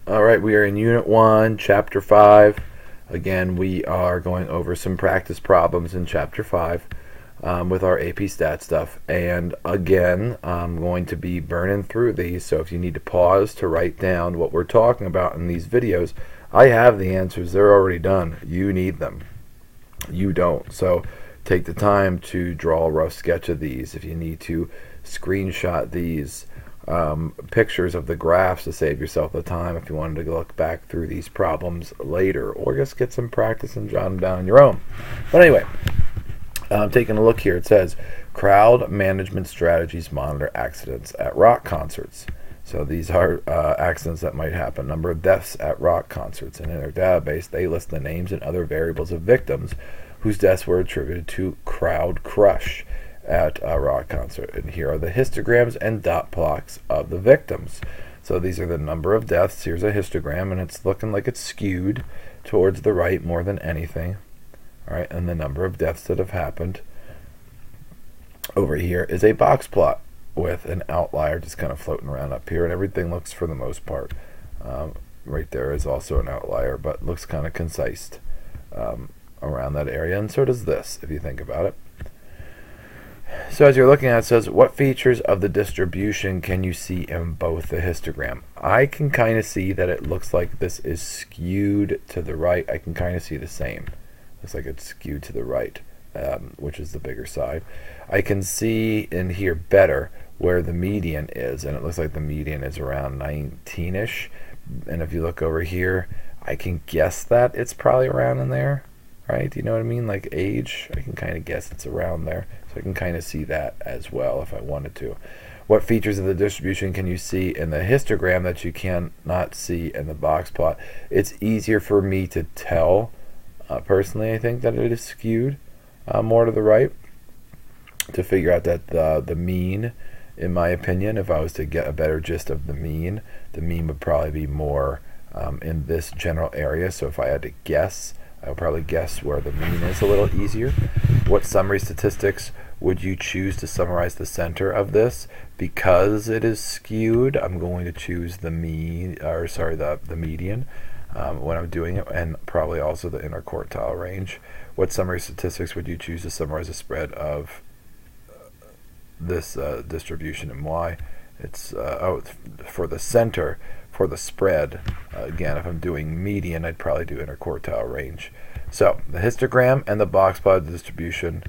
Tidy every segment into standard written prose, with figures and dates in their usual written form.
All right, we are in Unit 1, Chapter 5. Again, we are going over some practice problems in Chapter 5 with our AP Stat stuff. And again, I'm going to be burning through these, so if you need to pause to write down what we're talking about in these videos, I have the answers. They're already done. You need them. You don't. So take the time to draw a rough sketch of these. If you need to screenshot these pictures of the graphs to save yourself the time if you wanted to look back through these problems later, or just get some practice and jot them down on your own. But anyway, taking a look here, it says crowd management strategies monitor accidents at rock concerts. So these are accidents that might happen. Number of deaths at rock concerts. And in their database, they list the names and other variables of victims whose deaths were attributed to crowd crush at a rock concert. And here are the histograms and dot plots of the victims. So these are the number of deaths. Here's a histogram, and it's looking like it's skewed towards the right more than anything. All right, and the number of deaths that have happened. Over here is a box plot with an outlier just kind of floating around up here, and everything looks, for the most part, right there is also an outlier, but looks kind of concise around that area, and so does this, if you think about it. So as you're looking at it, says, what features of the distribution can you see in both the histogram? I can kind of see that it looks like this is skewed to the right. I can kind of see the same. Looks like it's skewed to the right, which is the bigger side. I can see in here better where the median is, and it looks like the median is around 19-ish. And if you look over here, I can guess that it's probably around in there, right? Do you know what I mean? Like age, I can kind of guess it's around there. So I can kind of see that as well if I wanted to. What features of the distribution can you see in the histogram that you cannot see in the box plot? It's easier for me to tell, personally, I think, that it is skewed more to the right, to figure out that the mean, in my opinion, if I was to get a better gist of the mean would probably be more in this general area. So if I had to guess, I would probably guess where the mean is a little easier. What summary statistics would you choose to summarize the center of this? Because it is skewed, I'm going to choose the median when I'm doing it, and probably also the interquartile range. What summary statistics would you choose to summarize the spread of this distribution, and why? It's for the center, for the spread, again, if I'm doing median, I'd probably do interquartile range. So the histogram and the box plot distribution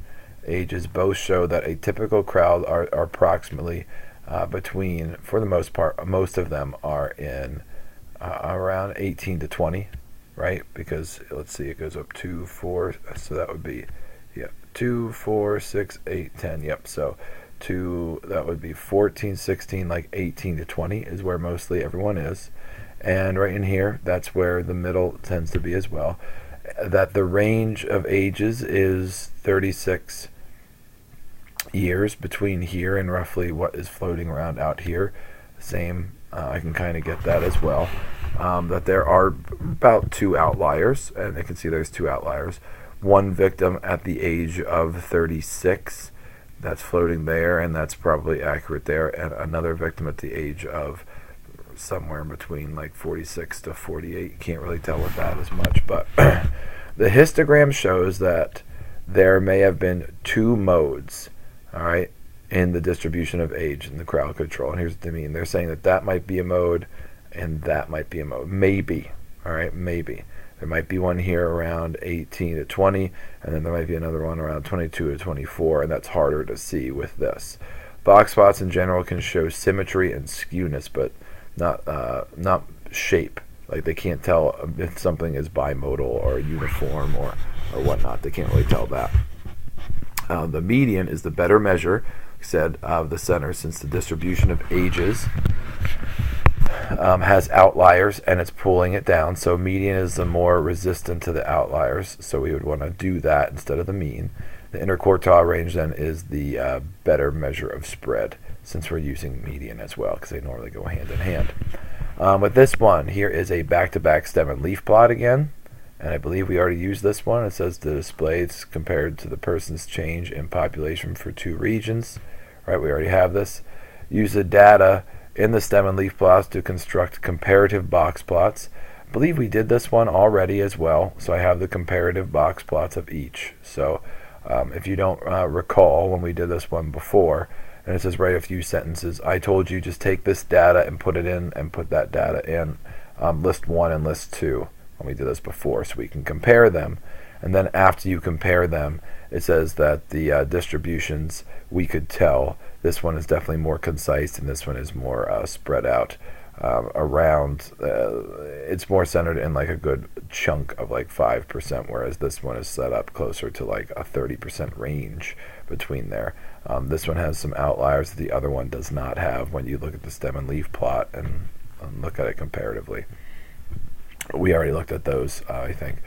ages both show that a typical crowd are approximately between, for the most part, most of them are in around 18 to 20, right? Because let's see, it goes up 2, 4, so that would be 2, 4, 6, 8, 10. Yep. So that would be 14, 16, like 18 to 20 is where mostly everyone is. And right in here, that's where the middle tends to be as well. That the range of ages is 36 years between here and roughly what is floating around out here. Same, I can kind of get that as well. That there are about 2 outliers, and you can see there's 2 outliers. One victim at the age of 36, that's floating there, and that's probably accurate there, and another victim at the age of somewhere in between like 46 to 48. You can't really tell with that as much, but the histogram shows that there may have been 2 modes, all right, in the distribution of age in the crowd control. And here's what they mean. They're saying that might be a mode and that might be a mode. Maybe, all right, maybe. There might be one here around 18 to 20, and then there might be another one around 22 to 24, and that's harder to see with this. Box plots in general can show symmetry and skewness, but not shape. Like they can't tell if something is bimodal or uniform or whatnot. They can't really tell that. The median is the better measure, said, of the center, since the distribution of ages has outliers and it's pulling it down. So median is the more resistant to the outliers, so we would want to do that instead of the mean. The interquartile range then is the better measure of spread, since we're using median as well, because they normally go hand in hand. With this one, here is a back-to-back stem and leaf plot again, and I believe we already used this one. It says the displays compared to the person's change in population for 2 regions. Right, we already have this. Use the data in the stem and leaf plots to construct comparative box plots. I believe we did this one already as well, so I have the comparative box plots of each. So if you don't recall when we did this one before, and it says write a few sentences, I told you just take this data and put it in and put that data in list 1 and list 2 when we did this before, so we can compare them. And then after you compare them, it says that the distributions, we could tell this one is definitely more concise and this one is more spread out around. It's more centered in like a good chunk of like 5%, whereas this one is set up closer to like a 30% range between there. This one has some outliers that the other one does not have when you look at the stem and leaf plot and look at it comparatively. We already looked at those, I think.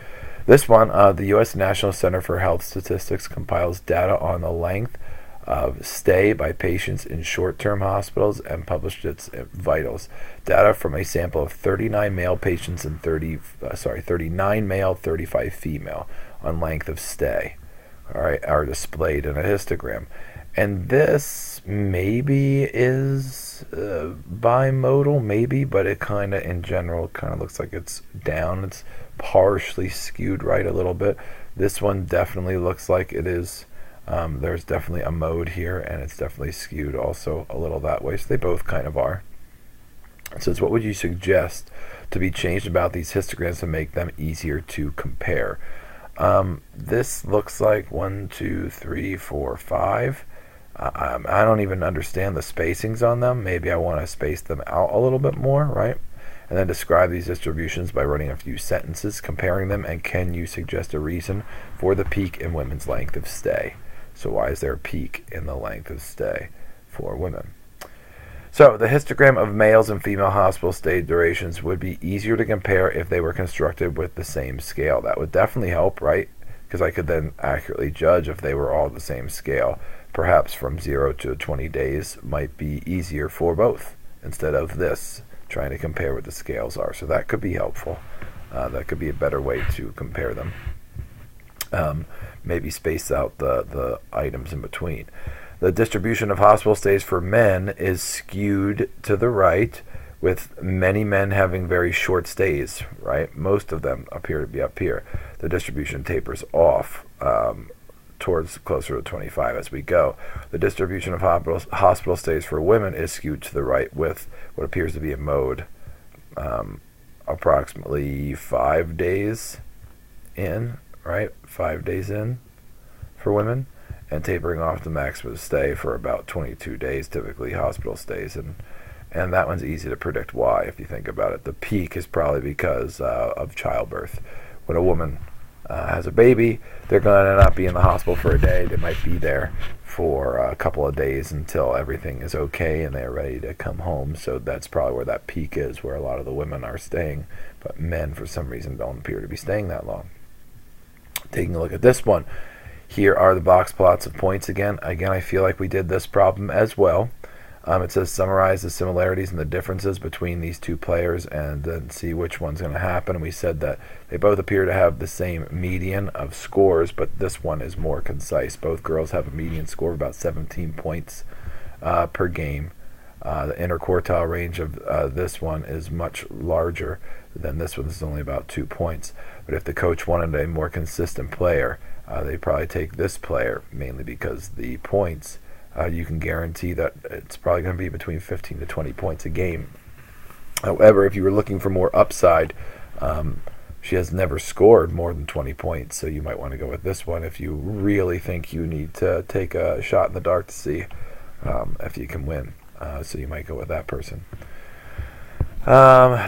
This one, the U.S. National Center for Health Statistics compiles data on the length of stay by patients in short-term hospitals and published its vitals. Data from a sample of 39 male patients and 39 male, 35 female on length of stay, all right, are displayed in a histogram. And this maybe is bimodal, maybe, but it kind of, in general, kind of looks like it's down. It's partially skewed right a little bit. This one definitely looks like it is. There's definitely a mode here, and it's definitely skewed also a little that way. So they both kind of are. It says, what would you suggest to be changed about these histograms to make them easier to compare? This looks like 1, 2, 3, 4, 5. I don't even understand the spacings on them. Maybe I want to space them out a little bit more, right? And then describe these distributions by writing a few sentences comparing them, and can you suggest a reason for the peak in women's length of stay? So why is there a peak in the length of stay for women? So the histogram of males and female hospital stay durations would be easier to compare if they were constructed with the same scale. That would definitely help, right? Because I could then accurately judge if they were all the same scale. Perhaps from 0 to 20 days might be easier for both, instead of this, trying to compare what the scales are. So that could be helpful. That could be a better way to compare them. Maybe space out the items in between. The distribution of hospital stays for men is skewed to the right, with many men having very short stays, right? Most of them appear to be up here. The distribution tapers off towards closer to 25 as we go. The distribution of hospital stays for women is skewed to the right, with what appears to be a mode approximately 5 days in, right? 5 days in for women, and tapering off the maximum stay for about 22 days, typically hospital stays. And that one's easy to predict why, if you think about it. The peak is probably because of childbirth. When a woman has a baby, they're going to not be in the hospital for a day. They might be there for a couple of days until everything is okay and they're ready to come home. So that's probably where that peak is, where a lot of the women are staying. But men, for some reason, don't appear to be staying that long. Taking a look at this one. Here are the box plots of points again. Again, I feel like we did this problem as well. It says summarize the similarities and the differences between these two players and then see which one's going to happen. And we said that they both appear to have the same median of scores, but this one is more concise. Both girls have a median score of about 17 points per game. The interquartile range of this one is much larger than this one. This is only about 2 points. But if the coach wanted a more consistent player, they'd probably take this player, mainly because the points, you can guarantee that it's probably going to be between 15 to 20 points a game. However, if you were looking for more upside, she has never scored more than 20 points, so you might want to go with this one if you really think you need to take a shot in the dark to see if you can win. So you might go with that person.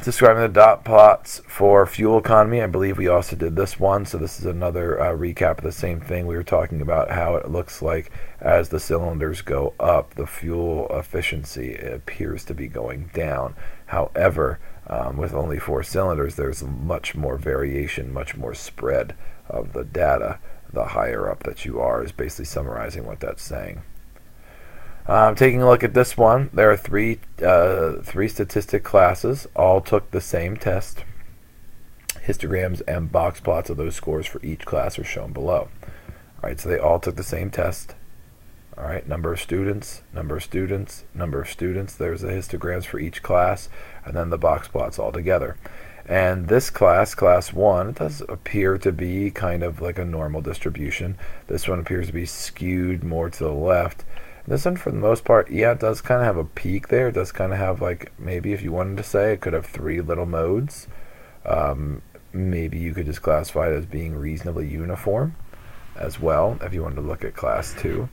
Describing the dot plots for fuel economy. I believe we also did this one, so this is another recap of the same thing. We were talking about how it looks like as the cylinders go up, the fuel efficiency appears to be going down. However, with only 4 cylinders, there's much more variation, much more spread of the data. The higher up that you are is basically summarizing what that's saying. Taking a look at this one, there are three statistic classes. All took the same test. Histograms and box plots of those scores for each class are shown below. All right, so they all took the same test. All right, number of students, number of students, number of students. There's the histograms for each class, and then the box plots all together. And this class, class 1, it does appear to be kind of like a normal distribution. This one appears to be skewed more to the left. This one, for the most part, yeah, it does kind of have a peak there. It does kind of have, like, maybe if you wanted to say, it could have 3 little modes. Maybe you could just classify it as being reasonably uniform as well, if you wanted to look at class 2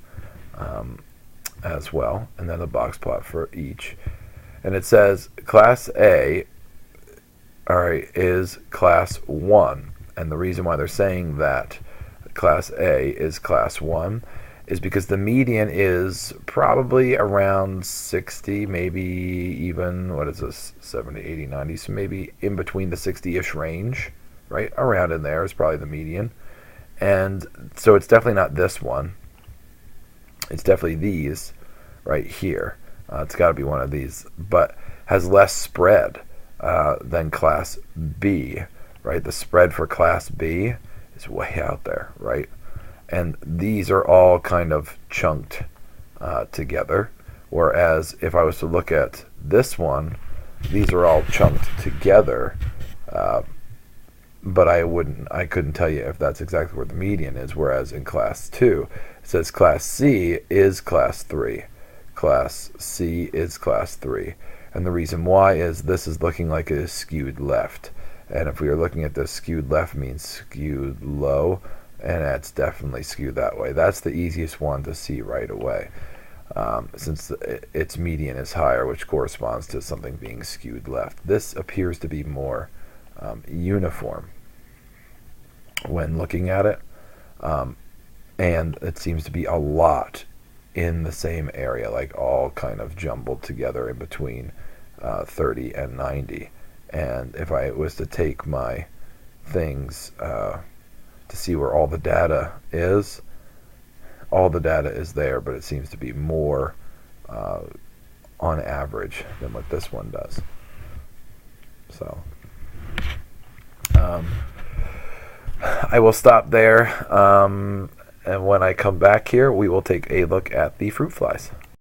as well, and then the box plot for each. And it says class A, all right, is class 1, and the reason why they're saying that class A is class 1 is because the median is probably around 60, maybe even, what is this, 70, 80, 90, so maybe in between the 60-ish range, right? Around in there is probably the median. And so it's definitely not this one. It's definitely these right here. It's got to be one of these, but has less spread than class B, right? The spread for class B is way out there, right? And these are all kind of chunked together, whereas if I was to look at this one, these are all chunked together, but I couldn't tell you if that's exactly where the median is, whereas in class 2, it says class C is class 3. Class C is class 3. And the reason why is this is looking like it is skewed left. And if we are looking at this, skewed left means skewed low, and it's definitely skewed that way. That's the easiest one to see right away, since its median is higher, which corresponds to something being skewed left. This appears to be more uniform when looking at it, and it seems to be a lot in the same area, like all kind of jumbled together in between 30 and 90. And if I was to take my things to see where all the data is there, but it seems to be more on average than what this one does. So I will stop there, and when I come back here, we will take a look at the fruit flies.